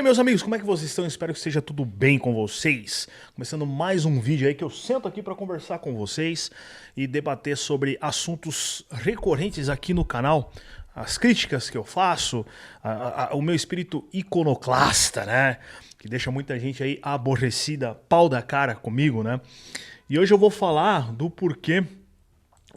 Fala aí, meus amigos, como é que vocês estão? Espero que esteja tudo bem com vocês. Começando mais um vídeo aí que eu sento aqui para conversar com vocês e debater sobre assuntos recorrentes aqui no canal. As críticas que eu faço, o meu espírito iconoclasta, né? Que deixa muita gente aí aborrecida, pau da cara comigo, né? E hoje eu vou falar do porquê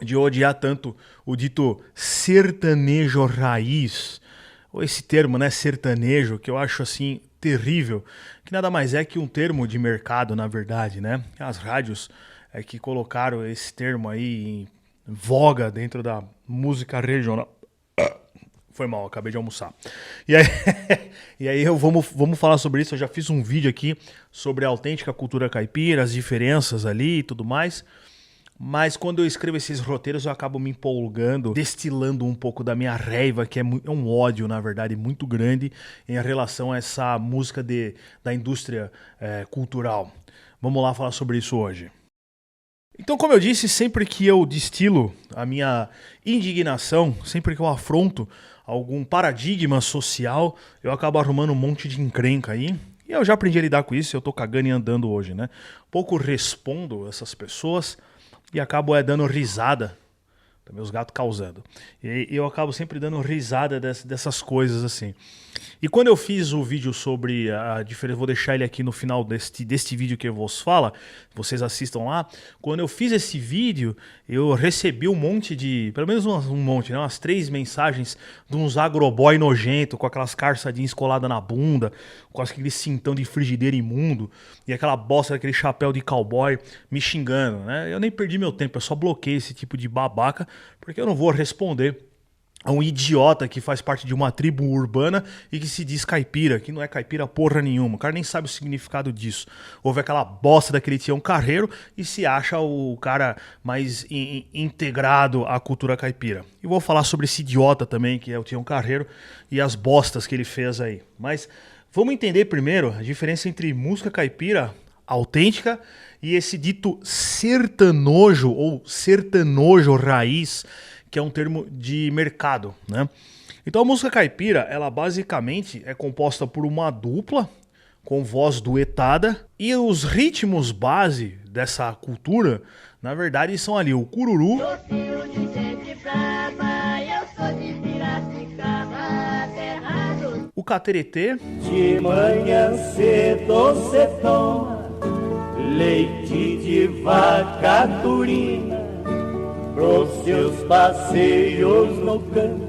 de odiar tanto o dito sertanejo raiz, ou esse termo, né, sertanejo, que eu acho assim terrível, que nada mais é que um termo de mercado, na verdade, né? As rádios que colocaram esse termo aí em voga dentro da música regional. Foi mal, acabei de almoçar. E aí vamos falar sobre isso. Eu já fiz um vídeo aqui sobre a autêntica cultura caipira, as diferenças ali e tudo mais. Mas quando eu escrevo esses roteiros, eu acabo me empolgando, destilando um pouco da minha raiva, que é um ódio, na verdade, muito grande em relação a essa música da indústria cultural. Vamos lá falar sobre isso hoje. Então, como eu disse, sempre que eu destilo a minha indignação, sempre que eu afronto algum paradigma social, eu acabo arrumando um monte de encrenca aí. E eu já aprendi a lidar com isso, eu tô cagando e andando hoje, né? Pouco respondo essas pessoas e acabo dando risada. Meus gatos causando. E eu acabo sempre dando risada dessas coisas assim. E quando eu fiz o vídeo sobre a diferença, vou deixar ele aqui no final deste vídeo que eu vos falo, vocês assistam lá. Quando eu fiz esse vídeo, eu recebi um monte de, pelo menos um monte, né, umas 3 mensagens de uns agroboy nojento, com aquelas calça jeans coladas na bunda, com aquele cintão de frigideira imundo, e aquela bosta daquele chapéu de cowboy me xingando, né? Eu nem perdi meu tempo, eu só bloqueei esse tipo de babaca, porque eu não vou responder a um idiota que faz parte de uma tribo urbana e que se diz caipira, que não é caipira porra nenhuma. O cara nem sabe o significado disso. Houve aquela bosta daquele Tião Carreiro e se acha o cara mais integrado à cultura caipira. E vou falar sobre esse idiota também, que é o Tião Carreiro, e as bostas que ele fez aí. Mas vamos entender primeiro a diferença entre música caipira autêntica e esse dito sertanojo ou sertanojo raiz, que é um termo de mercado, né? Então a música caipira, ela basicamente é composta por uma dupla com voz duetada e os ritmos base dessa cultura, na verdade, são ali o cururu, o cateretê, de manhã cedo cê toma leite de vaca turina pros seus passeios no campo,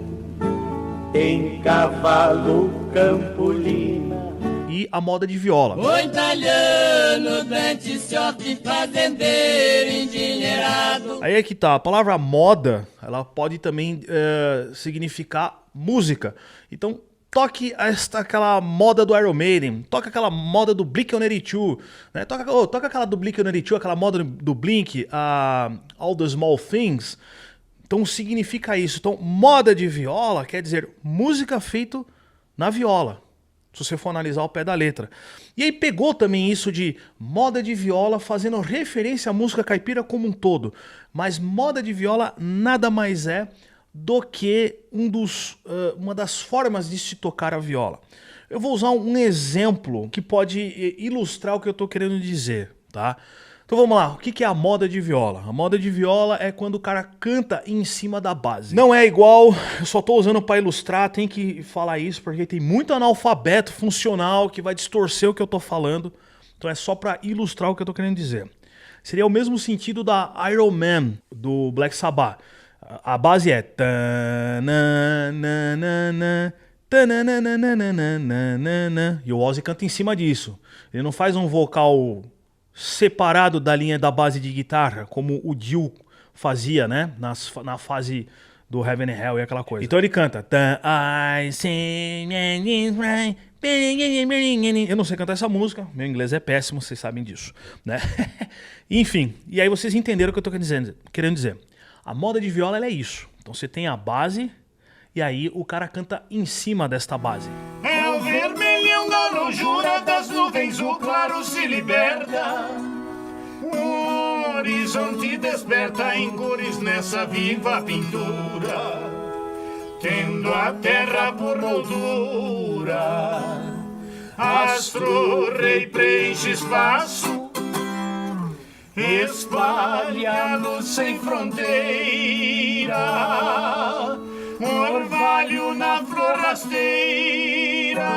tem cavalo campolina e a moda de viola. O italiano, dente, short, fazendeiro, endinheirado. Aí é que tá, a palavra moda, ela pode também significar música. Então, toque aquela moda do Iron Maiden, toca aquela moda do Blink-182, né? Toca aquela do Blink-182, aquela moda do Blink, All the Small Things. Então significa isso. Então moda de viola quer dizer música feita na viola, se você for analisar o pé da letra. E aí pegou também isso de moda de viola fazendo referência à música caipira como um todo. Mas moda de viola nada mais é do que uma das formas de se tocar a viola. Eu vou usar um exemplo que pode ilustrar o que eu estou querendo dizer, tá? Então vamos lá, o que é a moda de viola? A moda de viola é quando o cara canta em cima da base. Não é igual, eu só estou usando para ilustrar, tem que falar isso porque tem muito analfabeto funcional que vai distorcer o que eu estou falando. Então é só para ilustrar o que eu estou querendo dizer. Seria o mesmo sentido da Iron Man, do Black Sabbath. A base é e o Ozzy canta em cima disso. Ele não faz um vocal separado da linha da base de guitarra, como o Dio fazia, né? Na fase do Heaven and Hell e aquela coisa. Então ele canta. Eu não sei cantar essa música, meu inglês é péssimo, vocês sabem disso, né? Enfim, e aí vocês entenderam o que eu tô querendo dizer. A moda de viola, ela é isso. Então você tem a base e aí o cara canta em cima desta base. É o vermelhão da longura das nuvens, o claro se liberta. O horizonte desperta em cores nessa viva pintura, tendo a terra por moldura. astro rei preenche espaço, espalhado sem fronteira, orvalho na flor rasteira,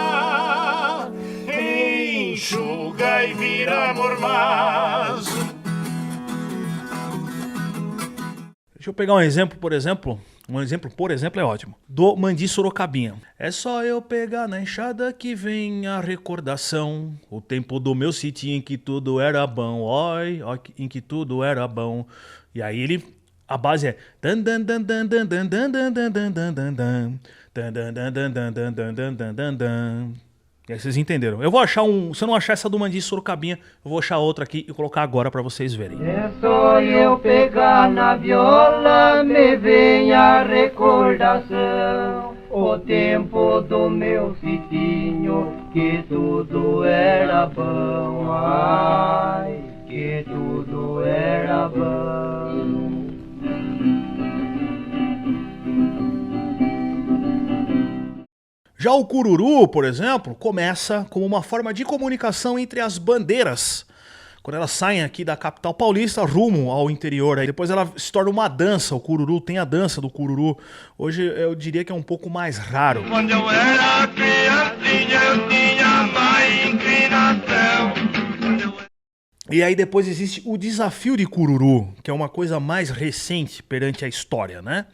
enxuga e vira mormaço. Deixa eu pegar um exemplo, por exemplo é ótimo, do Mandi Sorocabinha. É só eu pegar na enxada que vem a recordação, o tempo do meu sítio em que tudo era bom, oi, em que tudo era bom. E aí a base é e aí vocês entenderam. Eu vou achar se eu não achar essa do Mandi Sorocabinha, eu vou achar outra aqui e colocar agora pra vocês verem. É só eu pegar na viola, me vem a recordação, o tempo do meu sitinho, que tudo era bom, ai, que tudo era bom. Já o cururu, por exemplo, começa como uma forma de comunicação entre as bandeiras. Quando elas saem aqui da capital paulista rumo ao interior, aí depois ela se torna uma dança, o cururu, tem a dança do cururu. Hoje eu diria que é um pouco mais raro. Quando eu era criancinha eu tinha mais inclinação. E aí depois existe o desafio de cururu, que é uma coisa mais recente perante a história, né?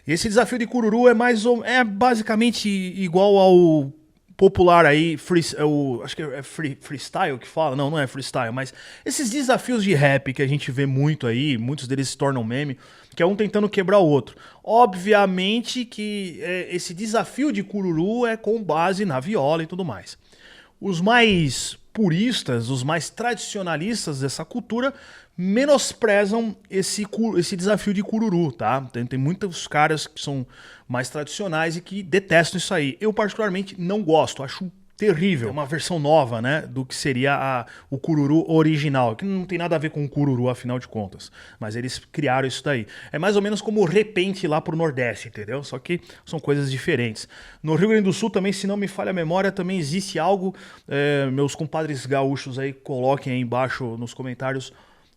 E esse desafio de cururu é basicamente igual ao popular aí, acho que é freestyle que fala, não é freestyle, mas esses desafios de rap que a gente vê muito aí, muitos deles se tornam meme, que é um tentando quebrar o outro. Obviamente que esse desafio de cururu é com base na viola e tudo mais. Os mais puristas, os mais tradicionalistas dessa cultura menosprezam esse desafio de cururu, tá? Tem muitos caras que são mais tradicionais e que detestam isso aí. Eu particularmente não gosto, acho terrível. É uma versão nova, né, do que seria o cururu original, que não tem nada a ver com o cururu, afinal de contas. Mas eles criaram isso daí. É mais ou menos como o repente lá pro Nordeste, entendeu? Só que são coisas diferentes. No Rio Grande do Sul também, se não me falha a memória, também existe algo. Meus compadres gaúchos aí, coloquem aí embaixo nos comentários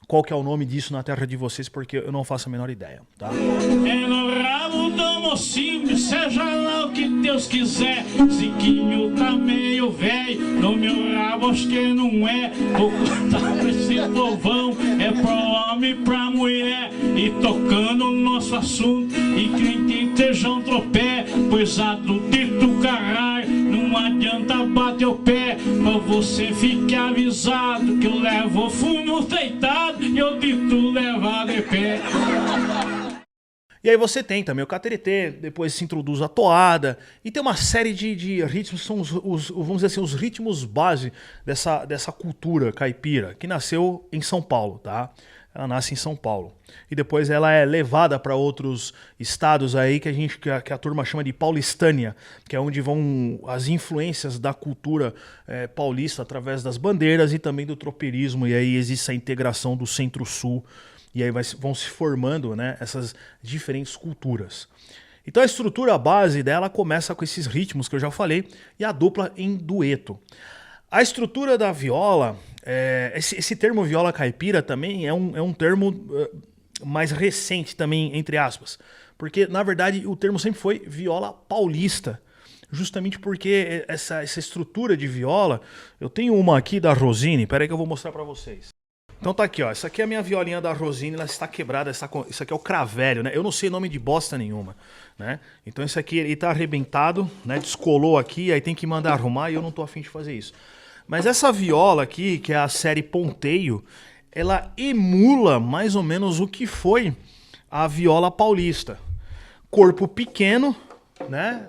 qual que é o nome disso na terra de vocês, porque eu não faço a menor ideia, tá? É no rabo do mocinho, seja lá o que Deus quiser. Ziquinho tá meio velho, no meu rabo acho que não é. Vou contar pra esse povão, é pro homem e pra mulher. E tocando o nosso assunto, e quem tem tejão tropé, pois a do dito caralho, não adianta bater o pé. Pra você ficar avisado, que eu levo fumo deitado, e eu dito levar de pé. E aí você tem também o cateretê, depois se introduz a toada, e tem uma série de ritmos que são vamos dizer assim, os ritmos base dessa cultura caipira, que nasceu em São Paulo, tá? Ela nasce em São Paulo. E depois ela é levada para outros estados aí que a turma chama de paulistânia, que é onde vão as influências da cultura paulista através das bandeiras e também do tropeirismo. E aí existe a integração do centro-sul. E aí vão se formando, né, essas diferentes culturas. Então a estrutura base dela começa com esses ritmos que eu já falei e a dupla em dueto. A estrutura da viola, esse termo viola caipira também é um termo mais recente também, entre aspas. Porque, na verdade, o termo sempre foi viola paulista. Justamente porque essa estrutura de viola... Eu tenho uma aqui da Rosine, peraí que eu vou mostrar pra vocês. Então tá aqui, ó. Essa aqui é a minha violinha da Rosine, ela está quebrada. Isso aqui é o cravelho, né? Eu não sei nome de bosta nenhuma, né? Então esse aqui, ele tá arrebentado, né? Descolou aqui, aí tem que mandar arrumar e eu não tô afim de fazer isso. Mas essa viola aqui, que é a série Ponteio, ela emula mais ou menos o que foi a viola paulista. Corpo pequeno, né?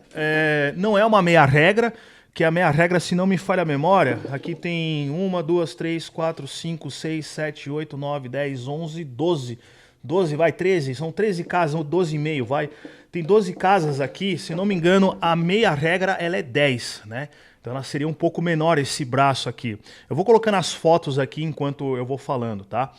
Não é uma meia regra, que a meia regra, se não me falha a memória, aqui tem 1, 2, 3, 4, 5, 6, 7, 8, 9, 10, 11, 12. 12, vai, 13, são 13 casas, 12,5, vai. Tem 12 casas aqui, se não me engano, a meia regra ela é 10, né? Então ela seria um pouco menor esse braço aqui. Eu vou colocando as fotos aqui enquanto eu vou falando, tá?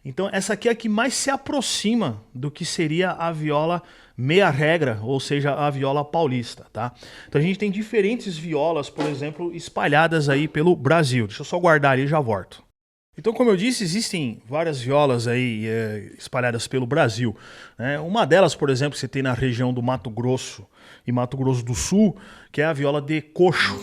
Então essa aqui é a que mais se aproxima do que seria a viola meia regra, ou seja, a viola paulista, tá? Então a gente tem diferentes violas, por exemplo, espalhadas aí pelo Brasil. Deixa eu só guardar ali e já volto. Então, como eu disse, existem várias violas aí espalhadas pelo Brasil, né? Uma delas, por exemplo, você tem na região do Mato Grosso e Mato Grosso do Sul, que é a viola de coxo.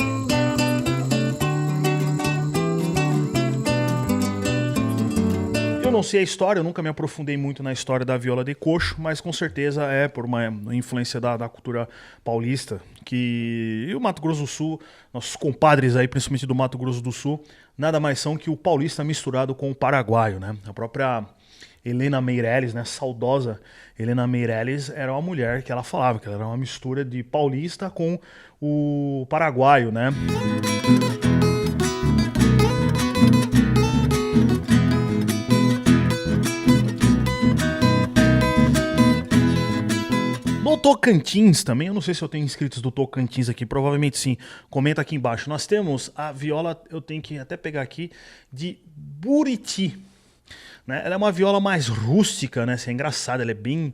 Eu não sei a história, eu nunca me aprofundei muito na história da viola de coxo, mas com certeza é por uma influência da cultura paulista, e o Mato Grosso do Sul, nossos compadres aí, principalmente do Mato Grosso do Sul, nada mais são que o paulista misturado com o paraguaio, né? A própria Helena Meirelles, né, saudosa Helena Meirelles, era uma mulher que ela falava que ela era uma mistura de paulista com o paraguaio, né? No Tocantins também, eu não sei se eu tenho inscritos do Tocantins aqui, provavelmente sim, comenta aqui embaixo. Nós temos a viola, eu tenho que até pegar aqui, de Buriti, né? Ela é uma viola mais rústica, né? Assim, é engraçada, ela é bem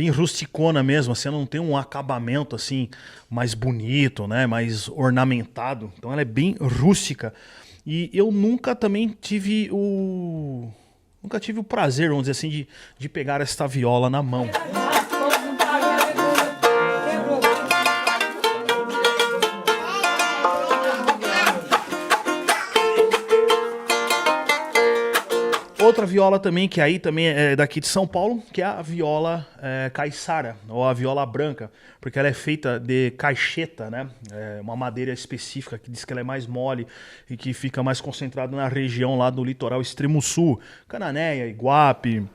rusticona mesmo, assim, ela não tem um acabamento assim mais bonito, né? Mais ornamentado, então ela é bem rústica. E eu nunca também tive o prazer, vamos dizer assim, de pegar esta viola na mão. Outra viola também, que aí também é daqui de São Paulo, que é a viola caiçara, ou a viola branca, porque ela é feita de caixeta, né? É uma madeira específica que diz que ela é mais mole e que fica mais concentrada na região lá do litoral extremo sul, Cananéia, Iguape.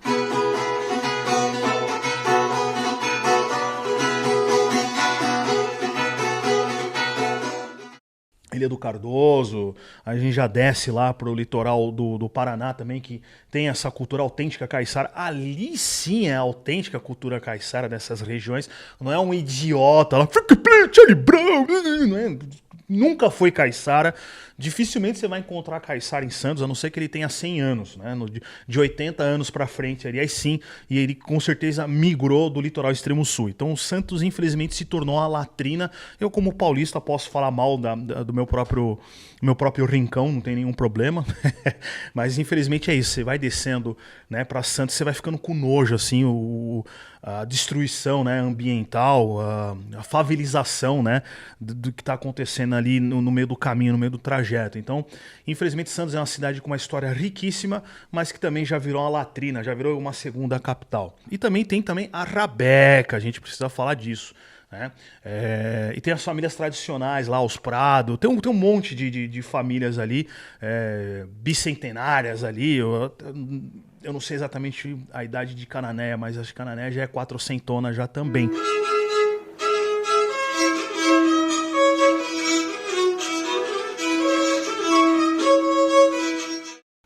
Ilha do Cardoso, a gente já desce lá pro litoral do Paraná também, que tem essa cultura autêntica caiçara. Ali sim é a autêntica cultura caiçara dessas regiões. Não é um idiota lá, Charlie Brown, não é? Nunca foi caiçara. Dificilmente você vai encontrar caiçara em Santos, a não ser que ele tenha 100 anos, né? De 80 anos para frente, ali, aí sim, e ele com certeza migrou do litoral extremo sul. Então o Santos, infelizmente, se tornou a latrina. Eu, como paulista, posso falar mal do meu próprio rincão, não tem nenhum problema. Mas infelizmente é isso, você vai descendo, né, para Santos, você vai ficando com nojo, assim, a destruição, né, ambiental, a favelização, né, do que está acontecendo ali no meio do caminho, no meio do trajeto. Então, infelizmente, Santos é uma cidade com uma história riquíssima, mas que também já virou uma latrina, já virou uma segunda capital. E também tem a Rabeca, a gente precisa falar disso, né? E tem as famílias tradicionais lá, os Prado, tem um monte de famílias ali, bicentenárias ali. Eu não sei exatamente a idade de Cananéia, mas acho que Cananéia já é 400 já também.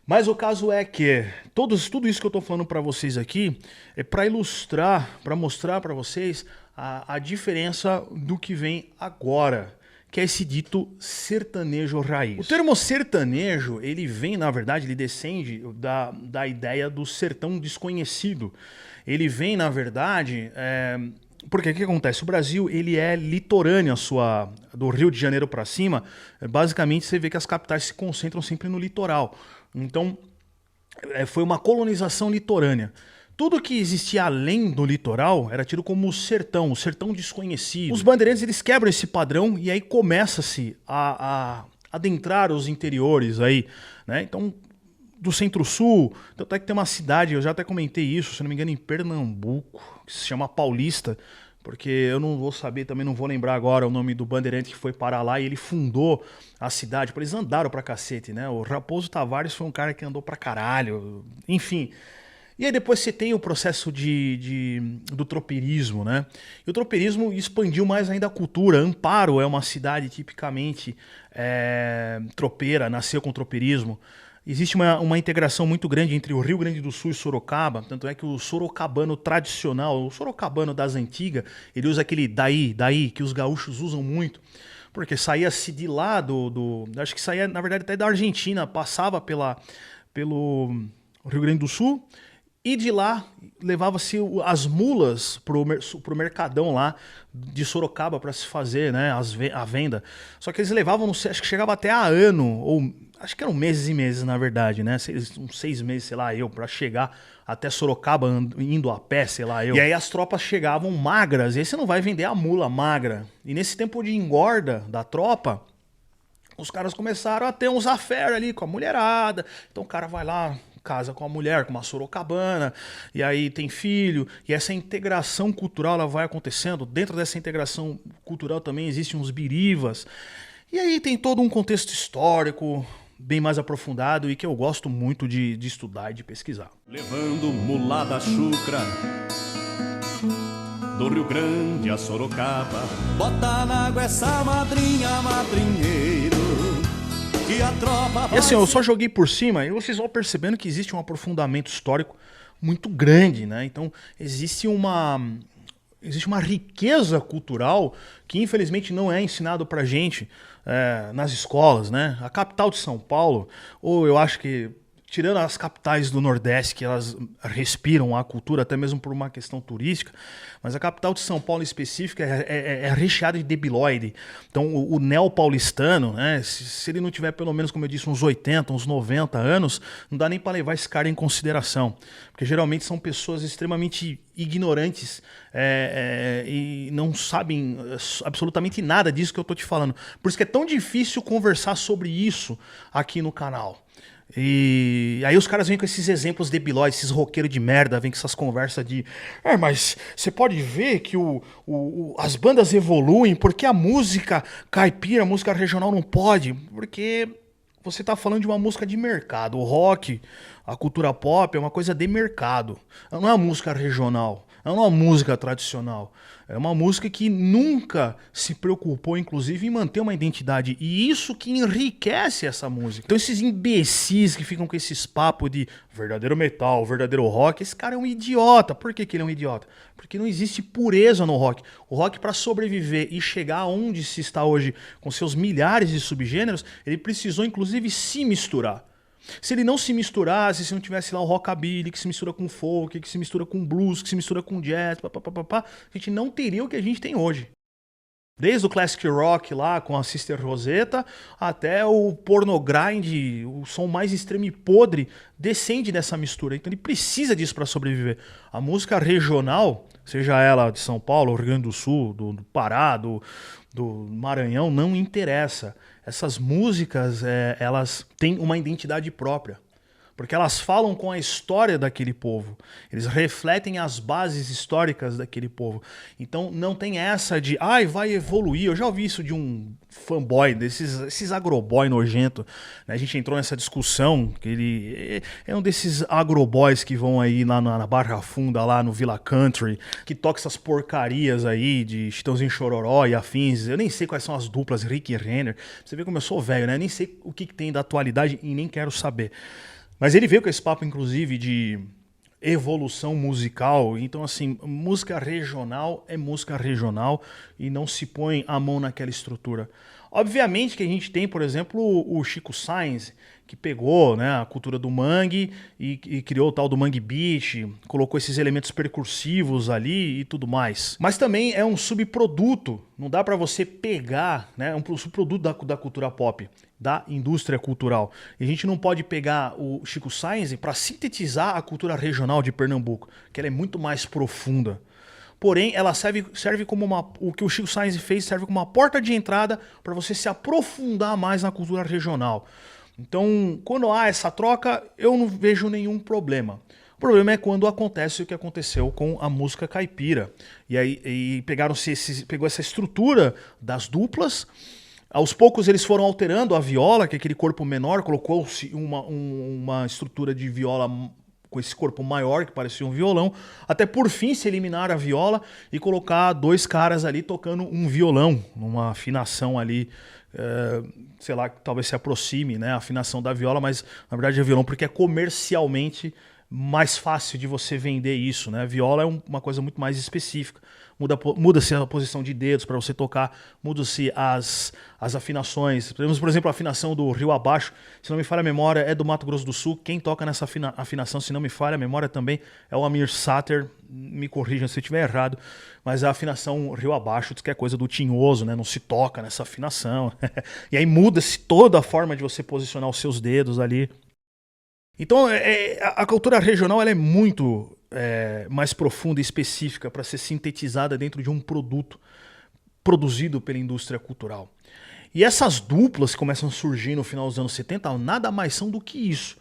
Mas o caso é que tudo isso que eu estou falando para vocês aqui é para ilustrar, para mostrar para vocês a diferença do que vem agora, que é esse dito sertanejo raiz. O termo sertanejo, ele vem, na verdade, ele descende da ideia do sertão desconhecido. Ele vem, na verdade, porque o que acontece? O Brasil, ele é litorâneo, do Rio de Janeiro para cima. Basicamente, você vê que as capitais se concentram sempre no litoral. Então, foi uma colonização litorânea. Tudo que existia além do litoral era tido como o sertão desconhecido. Os bandeirantes, eles quebram esse padrão e aí começa-se a adentrar os interiores aí, né? Então, do Centro-Sul, até que tem uma cidade, eu já até comentei isso, se não me engano, em Pernambuco, que se chama Paulista, porque eu não vou saber, também não vou lembrar agora o nome do bandeirante que foi parar lá e ele fundou a cidade, eles andaram pra cacete, né? O Raposo Tavares foi um cara que andou pra caralho, enfim. E aí depois você tem o processo do tropeirismo, né? E o tropeirismo expandiu mais ainda a cultura. Amparo é uma cidade tipicamente tropeira, nasceu com o tropeirismo. Existe uma integração muito grande entre o Rio Grande do Sul e Sorocaba, tanto é que o sorocabano tradicional, o sorocabano das antigas, ele usa aquele daí, que os gaúchos usam muito, porque saía-se de lá acho que saía, na verdade, até da Argentina, passava pelo Rio Grande do Sul, e de lá levava-se as mulas pro mercadão lá de Sorocaba para se fazer, né, a venda. Só que eles levavam, acho que chegava até a ano, ou acho que eram meses e meses, na verdade, né? Uns 6 meses, sei lá, para chegar até Sorocaba indo a pé, sei lá, eu. E aí as tropas chegavam magras, e aí você não vai vender a mula magra. E nesse tempo de engorda da tropa, os caras começaram a ter uns affairs ali com a mulherada. Então o cara vai lá, casa com a mulher, com uma sorocabana, e aí tem filho, e essa integração cultural ela vai acontecendo. Dentro dessa integração cultural também existem uns birivas, e aí tem todo um contexto histórico bem mais aprofundado e que eu gosto muito de estudar e de pesquisar. Levando mulada chucra do Rio Grande a Sorocaba, bota na água essa madrinha, madrinheiro, que a tropa... E assim, eu só joguei por cima e vocês vão percebendo que existe um aprofundamento histórico muito grande, né? Então existe uma riqueza cultural que infelizmente não é ensinado pra gente nas escolas, né? A capital de São Paulo, ou eu acho que tirando as capitais do Nordeste, que elas respiram a cultura, até mesmo por uma questão turística, mas a capital de São Paulo em específico é recheada de debilóide. Então o neopaulistano, né, se ele não tiver pelo menos, como eu disse, uns 80, uns 90 anos, não dá nem para levar esse cara em consideração. Porque geralmente são pessoas extremamente ignorantes e não sabem absolutamente nada disso que eu tô te falando. Por isso que é tão difícil conversar sobre isso aqui no canal. E aí os caras vêm com esses exemplos debilóides, esses roqueiros de merda, vêm com essas conversas de mas você pode ver que as bandas evoluem porque a música caipira, a música regional não pode, porque você tá falando de uma música de mercado. O rock, a cultura pop é uma coisa de mercado, não é uma música regional, não é uma música tradicional. É uma música que nunca se preocupou, inclusive, em manter uma identidade. E isso que enriquece essa música. Então esses imbecis que ficam com esses papos de verdadeiro metal, verdadeiro rock, esse cara é um idiota. Por que ele é um idiota? Porque não existe pureza no rock. O rock, para sobreviver e chegar onde se está hoje, com seus milhares de subgêneros, ele precisou, inclusive, se misturar. Se ele não se misturasse, se não tivesse lá o rockabilly, que se mistura com folk, que se mistura com blues, que se mistura com jazz, a gente não teria o que a gente tem hoje. Desde o classic rock lá, com a Sister Rosetta, até o porno grind, o som mais extremo e podre, descende dessa mistura. Então ele precisa disso para sobreviver. A música regional, seja ela de São Paulo, Rio Grande do Sul, do Pará, do Maranhão, não interessa. Essas músicas, elas têm uma identidade própria, porque elas falam com a história daquele povo, eles refletem as bases históricas daquele povo. Então não tem essa de, vai evoluir. Eu já ouvi isso de um fanboy, esses agroboy nojento, né? A gente entrou nessa discussão, que ele é um desses agroboys que vão aí lá na Barra Funda, lá no Villa Country, que toca essas porcarias aí de Chitãozinho Chororó e afins. Eu nem sei quais são as duplas, Rick e Renner. Você vê como eu sou velho, né? Eu nem sei o que tem da atualidade e nem quero saber. Mas ele veio com esse papo, inclusive, de evolução musical. Então, assim, música regional é música regional e não se põe a mão naquela estrutura. Obviamente que a gente tem, por exemplo, o Chico Science, que pegou, né, a cultura do mangue e criou o tal do mangue beat, colocou esses elementos percursivos ali e tudo mais. Mas também é um subproduto, não dá para você pegar, né, um subproduto da cultura pop, da indústria cultural. E a gente não pode pegar o Chico Science para sintetizar a cultura regional de Pernambuco, que ela é muito mais profunda. Porém, ela serve como o que o Chico Science fez serve como uma porta de entrada para você se aprofundar mais na cultura regional. Então, quando há essa troca, eu não vejo nenhum problema. O problema é quando acontece o que aconteceu com a música caipira. E aí pegou essa estrutura das duplas. Aos poucos eles foram alterando a viola, que é aquele corpo menor, colocou-se uma estrutura de viola com esse corpo maior, que parecia um violão, até por fim se eliminar a viola e colocar dois caras ali tocando um violão, numa afinação ali, sei lá, que talvez se aproxime, né, a afinação da viola, mas na verdade é violão porque é comercialmente mais fácil de você vender isso, né? Viola é uma coisa muito mais específica. Muda-se a posição de dedos para você tocar, muda-se as afinações. Temos, por exemplo, a afinação do Rio Abaixo, se não me falha a memória, é do Mato Grosso do Sul. Quem toca nessa afinação, se não me falha a memória também, é o Amir Sater. Me corrijam se eu estiver errado, mas a afinação Rio Abaixo diz que é coisa do tinhoso, né? Não se toca nessa afinação. E aí muda-se toda a forma de você posicionar os seus dedos ali. Então, a cultura regional ela é muito mais profunda e específica para ser sintetizada dentro de um produto produzido pela indústria cultural. E essas duplas que começam a surgir no final dos anos 70 nada mais são do que isso.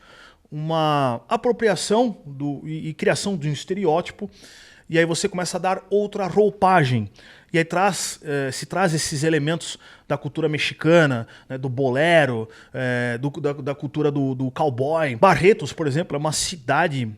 Uma apropriação e criação de um estereótipo, e aí você começa a dar outra roupagem. E aí se traz esses elementos da cultura mexicana, né, do bolero, da cultura do cowboy. Barretos, por exemplo, é uma cidade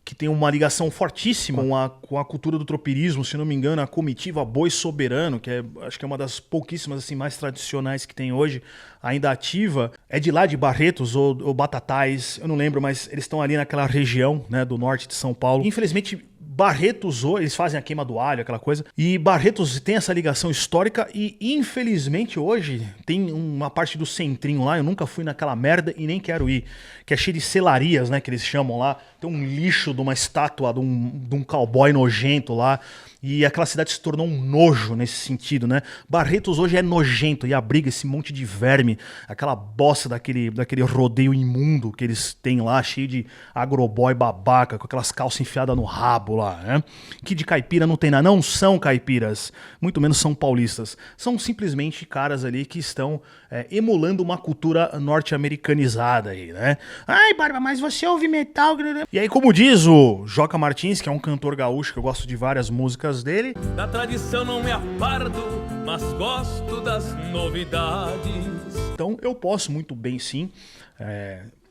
que tem uma ligação fortíssima com a cultura do tropirismo, se não me engano, a comitiva Boi Soberano, que acho que é uma das pouquíssimas assim, mais tradicionais que tem hoje, ainda ativa. É de lá de Barretos ou Batatais, eu não lembro, mas eles estão ali naquela região, né, do norte de São Paulo. Infelizmente, Barretos, eles fazem a queima do alho, aquela coisa, e Barretos tem essa ligação histórica e, infelizmente, hoje tem uma parte do centrinho lá, eu nunca fui naquela merda e nem quero ir, que é cheio de selarias, né, que eles chamam lá, tem um lixo de uma estátua de um cowboy nojento lá, e aquela cidade se tornou um nojo nesse sentido, né? Barretos hoje é nojento e abriga esse monte de verme, aquela bosta daquele rodeio imundo que eles têm lá, cheio de agroboy babaca, com aquelas calças enfiadas no rabo lá, né? Que de caipira não tem nada, não são caipiras, muito menos são paulistas. São simplesmente caras ali que estão emulando uma cultura norte-americanizada aí, né? Ai, Barba, mas você ouve metal... E aí, como diz o Joca Martins, que é um cantor gaúcho, que eu gosto de várias músicas dele... Da tradição não me aparto, mas gosto das novidades. Então eu posso muito bem, sim,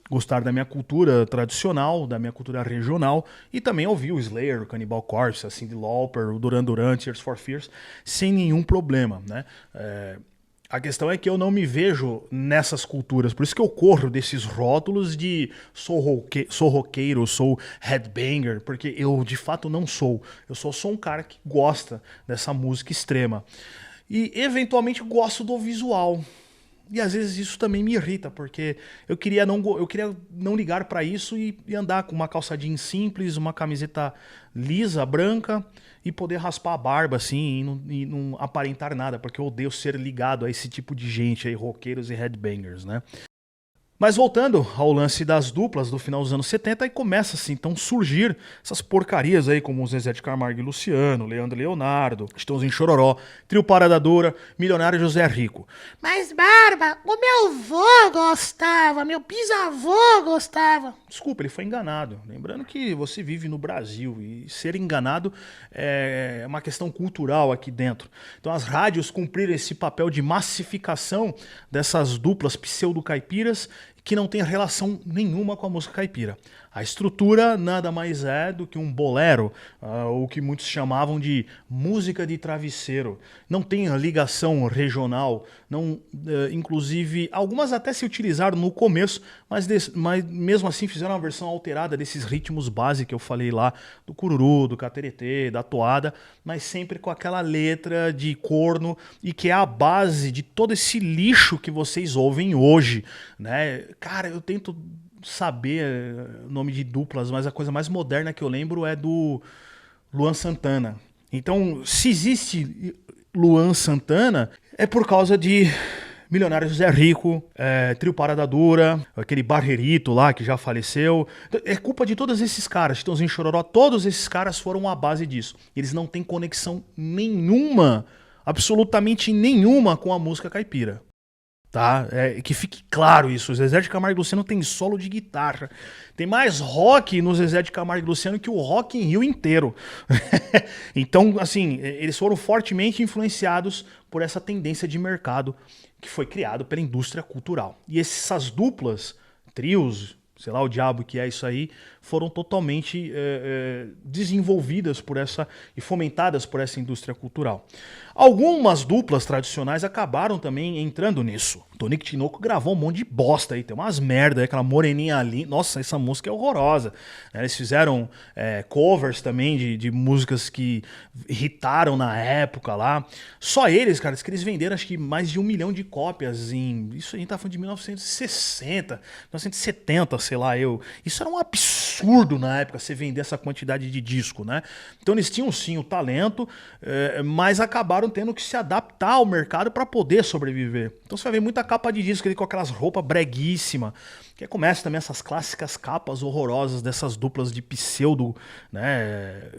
gostar da minha cultura tradicional, da minha cultura regional, e também ouvir o Slayer, o Cannibal Corpse, a Cyndi Lauper, o Duran Duran, Tears for Fears, sem nenhum problema, né? A questão é que eu não me vejo nessas culturas, por isso que eu corro desses rótulos de sou roqueiro, sou headbanger, porque eu de fato não sou. Eu só sou um cara que gosta dessa música extrema. E eventualmente gosto do visual. E às vezes isso também me irrita, porque eu queria não ligar para isso e andar com uma calça jeans simples, uma camiseta lisa, branca, e poder raspar a barba assim e não aparentar nada, porque eu odeio ser ligado a esse tipo de gente aí, roqueiros e headbangers, né? Mas voltando ao lance das duplas do final dos anos 70, aí começa assim, então surgir essas porcarias aí, como o Zezé de Camargo e Luciano, Leandro e Leonardo, Chitãozinho e Chororó, Trio Parada Dura, Milionário José Rico. Mas, Barba, o meu avô gostava, meu bisavô gostava. Desculpa, ele foi enganado. Lembrando que você vive no Brasil e ser enganado é uma questão cultural aqui dentro. Então as rádios cumpriram esse papel de massificação dessas duplas pseudo-caipiras que não tem relação nenhuma com a música caipira. A estrutura nada mais é do que um bolero, o que muitos chamavam de música de travesseiro. Não tem ligação regional, inclusive algumas até se utilizaram no começo, mas mesmo assim fizeram uma versão alterada desses ritmos base que eu falei lá, do cururu, do cateretê, da toada, mas sempre com aquela letra de corno e que é a base de todo esse lixo que vocês ouvem hoje, né? Cara, eu tento saber o nome de duplas, mas a coisa mais moderna que eu lembro é do Luan Santana. Então, se existe Luan Santana, é por causa de Milionário José Rico, Trio Parada Dura, aquele Barrerito lá que já faleceu. É culpa de todos esses caras, Chitãozinho e Chororó, todos esses caras foram a base disso. Eles não têm conexão nenhuma, absolutamente nenhuma com a música caipira. Tá? Que fique claro isso. O Zezé de Camargo e Luciano tem solo de guitarra. Tem mais rock no Zezé de Camargo e Luciano que o Rock in Rio inteiro. Então, assim, eles foram fortemente influenciados por essa tendência de mercado que foi criado pela indústria cultural. E essas duplas, trios, sei lá o diabo que é isso aí, foram totalmente desenvolvidas por essa e fomentadas por essa indústria cultural. Algumas duplas tradicionais acabaram também entrando nisso. Tonico e Tinoco gravou um monte de bosta aí, tem umas merda aí, aquela moreninha ali. Nossa, essa música é horrorosa. Eles fizeram covers também de músicas que irritaram na época lá. Só eles, cara, que eles venderam acho que mais de 1 milhão de cópias em... Isso a gente tá falando de 1960, 1970, sei lá eu. Isso era um absurdo na época, você vender essa quantidade de disco, né? Então eles tinham sim o talento, mas acabaram tendo que se adaptar ao mercado para poder sobreviver. Então você vai ver muita capa de disco ali com aquelas roupas breguíssimas, que começa também essas clássicas capas horrorosas dessas duplas de pseudo, né,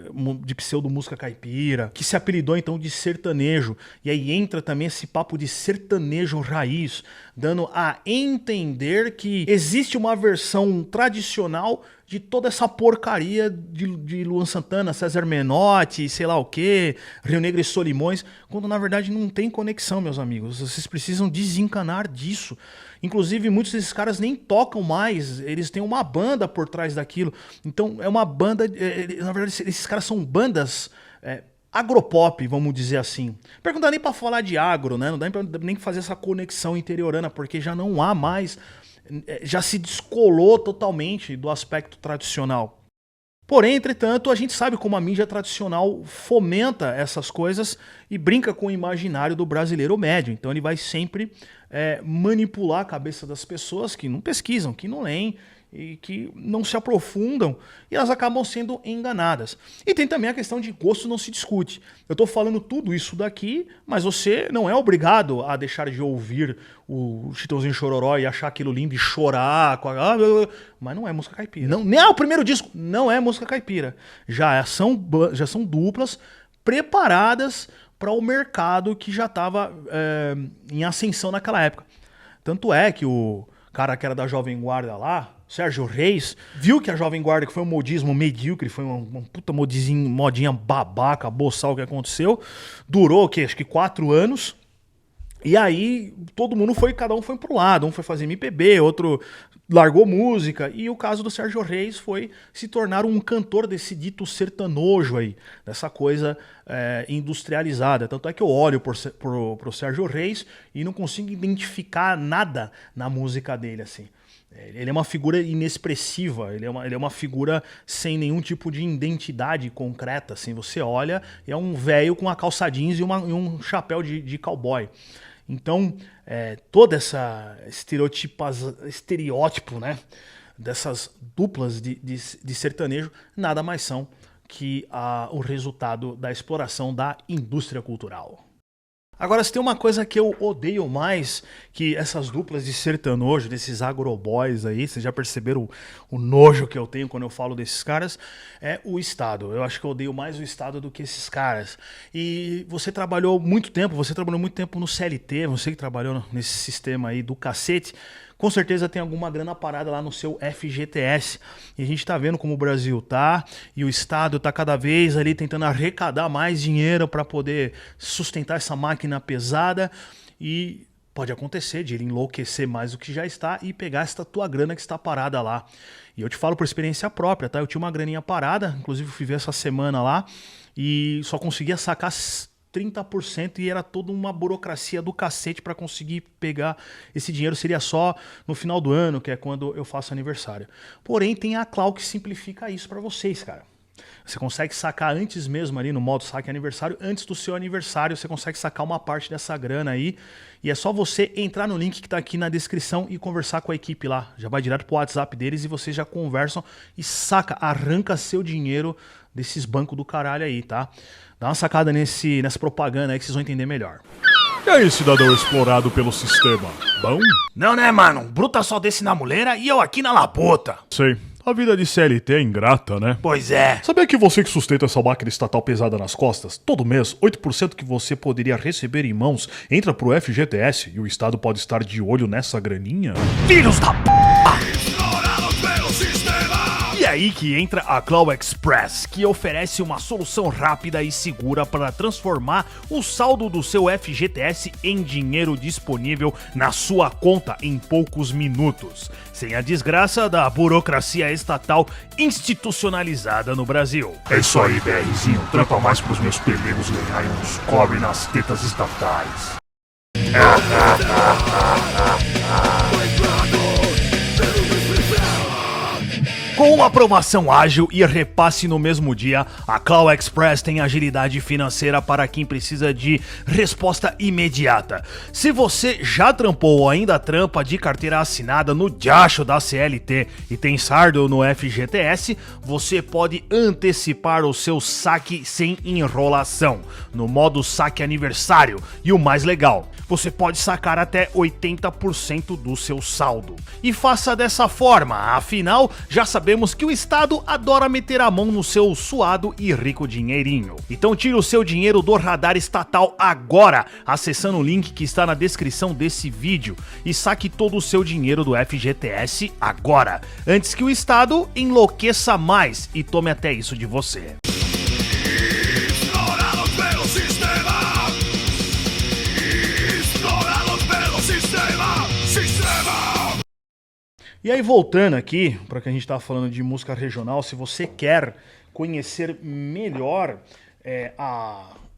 de pseudo música caipira, que se apelidou então de sertanejo. E aí entra também esse papo de sertanejo raiz, dando a entender que existe uma versão tradicional de toda essa porcaria de Luan Santana, César Menotti, sei lá o que, Rio Negro e Solimões, quando na verdade não tem conexão, meus amigos. Vocês precisam desencanar disso. Inclusive, muitos desses caras nem tocam mais, eles têm uma banda por trás daquilo. Então, é uma banda... na verdade, esses caras são bandas... agropop, vamos dizer assim. Não dá nem pra falar de agro, né? Não dá nem pra fazer essa conexão interiorana, porque já não há mais... já se descolou totalmente do aspecto tradicional. Porém, entretanto, a gente sabe como a mídia tradicional fomenta essas coisas e brinca com o imaginário do brasileiro médio. Então ele vai sempre manipular a cabeça das pessoas que não pesquisam, que não leem e que não se aprofundam, e elas acabam sendo enganadas. E tem também a questão de gosto não se discute. Eu estou falando tudo isso daqui, mas você não é obrigado a deixar de ouvir o Chitãozinho Chororó e achar aquilo lindo e chorar, mas não é música caipira. Não, nem o primeiro disco não é música caipira. Já são duplas preparadas para o mercado que já estava em ascensão naquela época. Tanto é que o cara que era da Jovem Guarda lá, Sérgio Reis, viu que a Jovem Guarda, que foi um modismo medíocre, foi uma puta modinha babaca, boçal que aconteceu, durou, acho que 4 anos, e aí todo mundo cada um foi pro lado, um foi fazer MPB, outro largou música, e o caso do Sérgio Reis foi se tornar um cantor desse dito sertanojo aí, dessa coisa industrializada. Tanto é que eu olho pro Sérgio Reis e não consigo identificar nada na música dele, assim. Ele é uma figura inexpressiva, ele é uma figura sem nenhum tipo de identidade concreta, assim. Você olha, é um velho com uma calça jeans e um chapéu de cowboy. Então, todo essa estereótipo, né, dessas duplas de sertanejo nada mais são que o resultado da exploração da indústria cultural. Agora, se tem uma coisa que eu odeio mais que essas duplas de sertanojo, desses agroboys aí, vocês já perceberam o nojo que eu tenho quando eu falo desses caras, é o Estado. Eu acho que eu odeio mais o Estado do que esses caras. E você trabalhou muito tempo no CLT, você que trabalhou nesse sistema aí do cacete, com certeza tem alguma grana parada lá no seu FGTS. E a gente tá vendo como o Brasil tá, e o Estado tá cada vez ali tentando arrecadar mais dinheiro para poder sustentar essa máquina pesada, e pode acontecer de ele enlouquecer mais do que já está e pegar essa tua grana que está parada lá. E eu te falo por experiência própria, tá? Eu tinha uma graninha parada, inclusive fui ver essa semana lá, e só conseguia sacar 30% e era toda uma burocracia do cacete para conseguir pegar esse dinheiro. Seria só no final do ano, que é quando eu faço aniversário. Porém, tem a Clau que simplifica isso para vocês, cara. Você consegue sacar antes mesmo ali no modo saque aniversário, antes do seu aniversário, você consegue sacar uma parte dessa grana aí. E é só você entrar no link que tá aqui na descrição e conversar com a equipe lá. Já vai direto pro WhatsApp deles e vocês já conversam e saca, arranca seu dinheiro desses bancos do caralho aí, tá? Dá uma sacada nessa propaganda aí que vocês vão entender melhor. E aí, cidadão explorado pelo sistema? Bom? Não, né, mano? Um bruta só desse na muleira e eu aqui na labuta. Sei. A vida de CLT é ingrata, né? Pois é. Sabia que você que sustenta essa máquina estatal pesada nas costas, todo mês, 8% que você poderia receber em mãos entra pro FGTS e o Estado pode estar de olho nessa graninha? Filhos da p***! E aí que entra a Claw Express, que oferece uma solução rápida e segura para transformar o saldo do seu FGTS em dinheiro disponível na sua conta em poucos minutos, sem a desgraça da burocracia estatal institucionalizada no Brasil. É isso aí, BRzinho. Trampa mais pros meus pelegos ganharem uns cobre nas tetas estatais. Com uma aprovação ágil e repasse no mesmo dia, a Claw Express tem agilidade financeira para quem precisa de resposta imediata. Se você já trampou ou ainda trampa de carteira assinada no diacho da CLT e tem saldo no FGTS, você pode antecipar o seu saque sem enrolação, no modo saque aniversário. E o mais legal, você pode sacar até 80% do seu saldo. E faça dessa forma, afinal, já sabemos que o Estado adora meter a mão no seu suado e rico dinheirinho. Então tire o seu dinheiro do radar estatal agora, acessando o link que está na descrição desse vídeo, e saque todo o seu dinheiro do FGTS agora, antes que o Estado enlouqueça mais e tome até isso de você. E aí, voltando aqui, para que a gente estava falando de música regional, se você quer conhecer melhor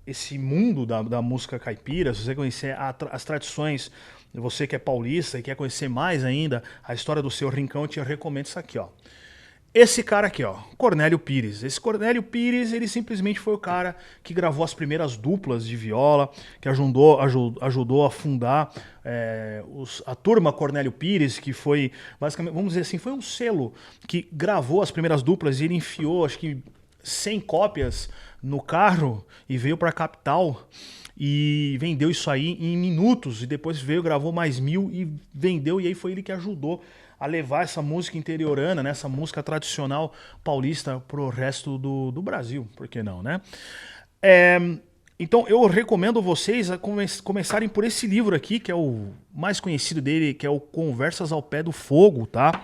esse mundo da música caipira, se você conhecer as tradições, você que é paulista e quer conhecer mais ainda a história do seu rincão, eu te recomendo isso aqui, ó. Esse cara aqui, ó, Cornélio Pires. Esse Cornélio Pires, ele simplesmente foi o cara que gravou as primeiras duplas de viola, que ajudou a fundar a turma Cornélio Pires, que foi, basicamente, vamos dizer assim, foi um selo que gravou as primeiras duplas e ele enfiou, acho que 100 cópias no carro e veio pra capital e vendeu isso aí em minutos, e depois veio, gravou mais 1000 e vendeu, e aí foi ele que ajudou a levar essa música interiorana, né, essa música tradicional paulista pro resto do Brasil, por que não, né? Então eu recomendo vocês a começarem por esse livro aqui, que é o mais conhecido dele, que é o Conversas ao Pé do Fogo, tá?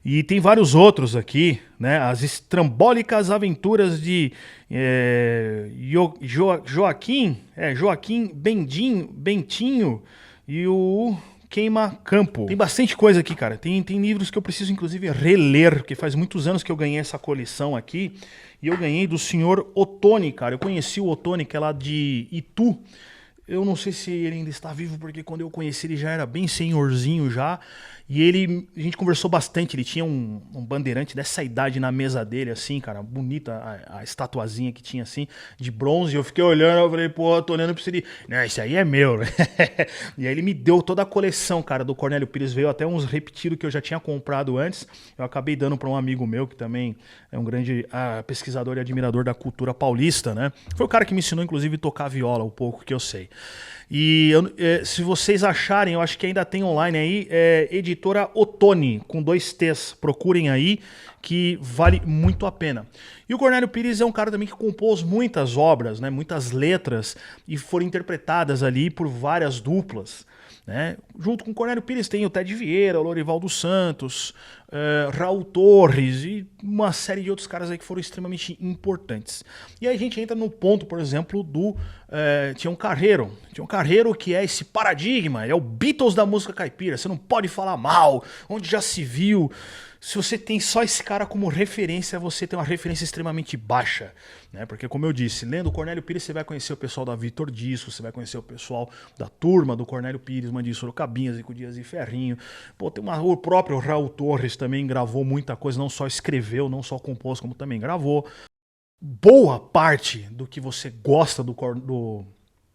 E tem vários outros aqui, né? As estrambólicas aventuras de Joaquim Bentinho e o Queima Campo. Tem bastante coisa aqui, cara. Tem livros que eu preciso, inclusive, reler, porque faz muitos anos que eu ganhei essa coleção aqui. E eu ganhei do senhor Ottoni, cara. Eu conheci o Ottoni, que é lá de Itu. Eu não sei se ele ainda está vivo, porque quando eu conheci ele já era bem senhorzinho já. E a gente conversou bastante, ele tinha um bandeirante dessa idade na mesa dele, assim, cara, bonita a estatuazinha que tinha, assim, de bronze. Eu fiquei olhando, eu falei, pô, tô olhando pra você. Não, esse aí é meu, né? E aí ele me deu toda a coleção, cara, do Cornélio Pires. Veio até uns repetidos que eu já tinha comprado antes. Eu acabei dando pra um amigo meu, que também é um grande pesquisador e admirador da cultura paulista, né? Foi o cara que me ensinou, inclusive, a tocar viola, o pouco que eu sei. E se vocês acharem, eu acho que ainda tem online aí, editora Ottoni, com 2 T's, procurem aí, que vale muito a pena. E o Cornélio Pires é um cara também que compôs muitas obras, né, muitas letras, e foram interpretadas ali por várias duplas, né? Junto com o Cornélio Pires tem o Ted Vieira, o Lorival dos Santos, Raul Torres e uma série de outros caras aí que foram extremamente importantes. E aí a gente entra no ponto, por exemplo, do Tião Carreiro. Tião Carreiro, que é esse paradigma, é o Beatles da música caipira. Você não pode falar mal, onde já se viu. Se você tem só esse cara como referência, você tem uma referência extremamente baixa, né? Porque, como eu disse, lendo o Cornélio Pires, você vai conhecer o pessoal da Vitor Disco, você vai conhecer o pessoal da turma do Cornélio Pires, Mandinho Sorocabinha, Zico Dias e Ferrinho. Pô, o próprio Raul Torres também gravou muita coisa, não só escreveu, não só compôs, como também gravou. Boa parte do que você gosta do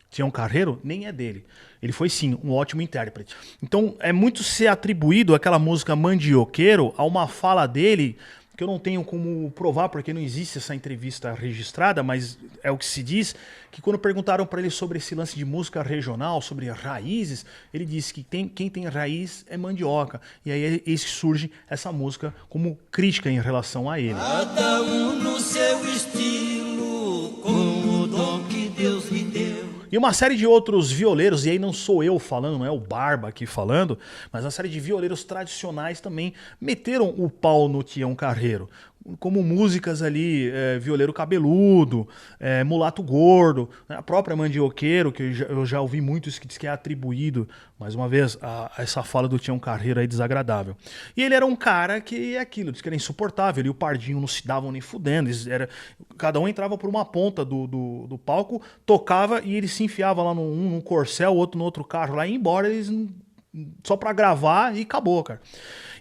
Tião Carreiro nem é dele. Ele foi, sim, um ótimo intérprete. Então, é muito ser atribuído aquela música Mandioqueiro a uma fala dele, que eu não tenho como provar, porque não existe essa entrevista registrada, mas é o que se diz, que quando perguntaram para ele sobre esse lance de música regional, sobre raízes, ele disse que quem tem raiz é mandioca. E aí é isso que surge essa música como crítica em relação a ele. Cada um no seu estilo, com o dom que Deus lhe deu. E uma série de outros violeiros, e aí não sou eu falando, não é o Barba aqui falando, mas uma série de violeiros tradicionais também meteram o pau no Tião Carreiro. Como músicas ali, Violeiro Cabeludo, Mulato Gordo, né? A própria Mandioqueiro, que eu já ouvi muito isso que diz que é atribuído, mais uma vez, a essa fala do Tião Carreiro aí desagradável. E ele era um cara que é aquilo, diz que era insuportável, ele e o Pardinho não se davam nem fudendo, cada um entrava por uma ponta do palco, tocava e ele se enfiava lá num corcel, o outro no outro carro lá, e ia embora, eles só pra gravar e acabou, cara.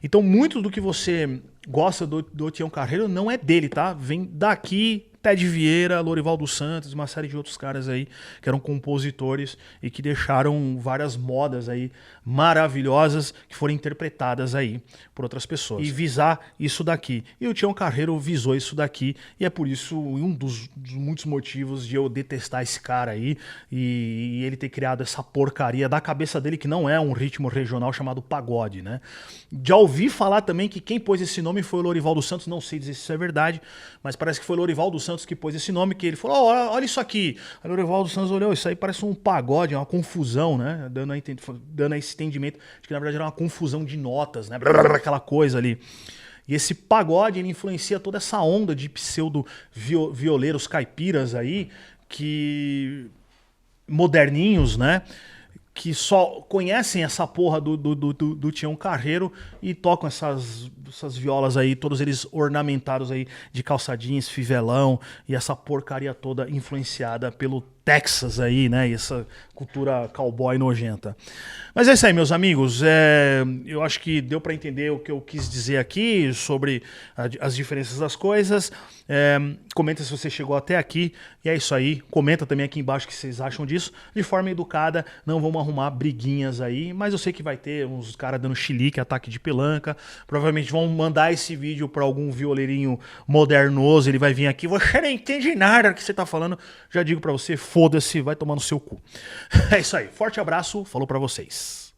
Então muito do que você gosta do Tião Carreiro não é dele, tá? Vem daqui, Pé de Vieira, Lorival dos Santos, uma série de outros caras aí que eram compositores e que deixaram várias modas aí maravilhosas que foram interpretadas aí por outras pessoas. E visar isso daqui. E o Tião Carreiro visou isso daqui e é por isso um dos muitos motivos de eu detestar esse cara aí e ele ter criado essa porcaria da cabeça dele que não é um ritmo regional chamado pagode, né? Já ouvi falar também que quem pôs esse nome foi o Lorival dos Santos, não sei dizer se isso é verdade, mas parece que foi o Lorival dos Santos que pôs esse nome, que ele falou, olha isso aqui. Aí o Lorival dos Santos olhou, isso aí parece um pagode, uma confusão, né? Dando esse entendimento de que na verdade era uma confusão de notas, né? Aquela coisa ali. E esse pagode, ele influencia toda essa onda de pseudo-violeiros caipiras aí, que moderninhos, né? Que só conhecem essa porra do Tião Carreiro e tocam essas violas aí, todos eles ornamentados aí de calça jeans, fivelão e essa porcaria toda influenciada pelo Texas aí, né? E essa cultura cowboy nojenta. Mas é isso aí, meus amigos. Eu acho que deu para entender o que eu quis dizer aqui sobre as diferenças das coisas. Comenta se você chegou até aqui. E é isso aí. Comenta também aqui embaixo o que vocês acham disso. De forma educada, não vamos arrumar briguinhas aí. Mas eu sei que vai ter uns caras dando chilique, ataque de pelanca. Provavelmente vão mandar esse vídeo para algum violeirinho modernoso. Ele vai vir aqui. Você não entende nada do que você tá falando. Já digo para você, foda-se, vai tomar no seu cu. É isso aí. Forte abraço. Falou para vocês.